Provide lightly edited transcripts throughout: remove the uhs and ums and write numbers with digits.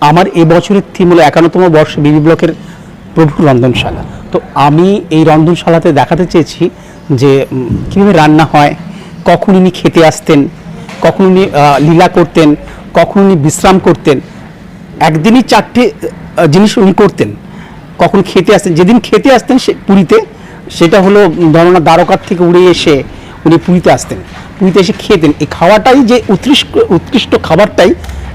আমার এবছরের থিম হলো 51তম বর্ষে বিবি ব্লকের প্রভুর রন্ধনশালা। তো আমি এই রন্ধনশালাতে দেখাতে চেয়েছি যে কীভাবে রান্না হয়, কখন উনি খেতে আসতেন, কখন উনি লীলা করতেন, কখন উনি বিশ্রাম করতেন। একদিনই 4টে জিনিস উনি করতেন। কখন খেতে আসতেন, যেদিন খেতে আসতেন সে পুরীতে, সেটা হলো ধরো না দ্বারকার থেকে উড়ে এসে উনি পুরীতে আসতেন, পুরীতে এসে খেতেন। এই খাওয়াটাই যে উৎকৃষ্ট খাবারটাই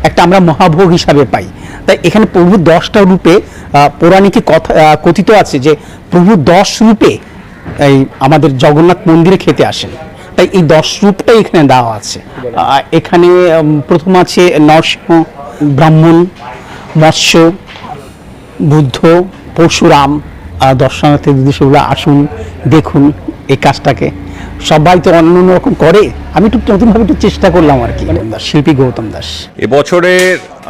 একটা আমরা মহাভোগ হিসাবে পাই। তাই এখানে প্রভু 10টা রূপে পৌরাণিক কথা কথিত আছে যে প্রভু 10 রূপে এই আমাদের জগন্নাথ মন্দিরে খেতে আসেন। তাই এই 10 রূপটাই এখানে দেওয়া আছে। এখানে প্রথম আছে নরসিংহ, ব্রাহ্মণ, মৎস্য, বুদ্ধ, পরশুরাম। দর্শনার্থী যদি সেগুলো আসুন, দেখুন এই কাজটাকে। সবাই তো অন্য রকম করে, আমি একটু নতুনভাবে একটু চেষ্টা করলাম আর কি। শিল্পী গৌতম দাস। এবছরে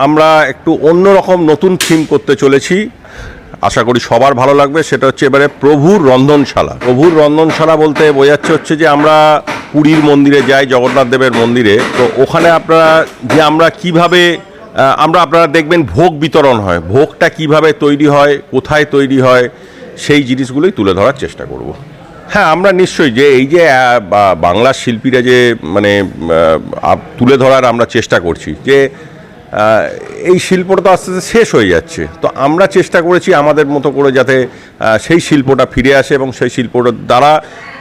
আমরা একটু অন্যরকম নতুন থিম করতে চলেছি, আশা করি সবার ভালো লাগবে। সেটা হচ্ছে এবারে প্রভুর রন্ধনশালা। প্রভুর রন্ধনশালা বলতে বোঝাচ্ছে হচ্ছে যে আমরা পুরীর মন্দিরে যাই, জগন্নাথ দেবের মন্দিরে, তো ওখানে আমরা কিভাবে আপনারা দেখবেন ভোগ বিতরণ হয়, ভোগটা কিভাবে তৈরি হয়, কোথায় তৈরি হয়, সেই জিনিসগুলোই তুলে ধরার চেষ্টা করব। হ্যাঁ, আমরা নিশ্চয়ই যে এই যে বাংলার শিল্পীরা যে মানে তুলে ধরার আমরা চেষ্টা করছি, যে এই শিল্পটা তো আস্তে আস্তে শেষ হয়ে যাচ্ছে। তো আমরা চেষ্টা করেছি আমাদের মতো করে যাতে সেই শিল্পটা ফিরে আসে এবং সেই শিল্পটার দ্বারা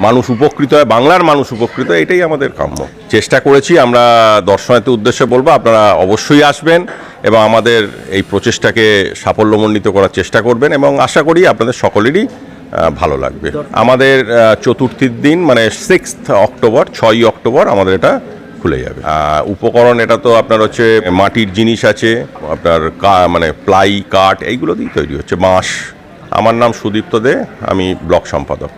মানুষ উপকৃত হয়, বাংলার মানুষ উপকৃত হয়, এটাই আমাদের কাম্য। চেষ্টা করেছি আমরা দর্শনার্থীর উদ্দেশ্যে বলবো, আপনারা অবশ্যই আসবেন এবং আমাদের এই প্রচেষ্টাকে সাফল্যমণ্ডিত করার চেষ্টা করবেন এবং আশা করি আপনাদের সকলেরই ভালো লাগবে। আমাদের চতুর্থীর দিন মানে 6 অক্টোবর আমাদের এটা খুলে যাবে। উপকরণ এটা তো আপনার হচ্ছে মাটির জিনিস আছে, আপনার মানে প্লাই, কাঠ, এইগুলো দিয়েই তৈরি হচ্ছে, বাঁশ। আমার নাম সুদীপ্ত দে, আমি ব্লক সম্পাদক।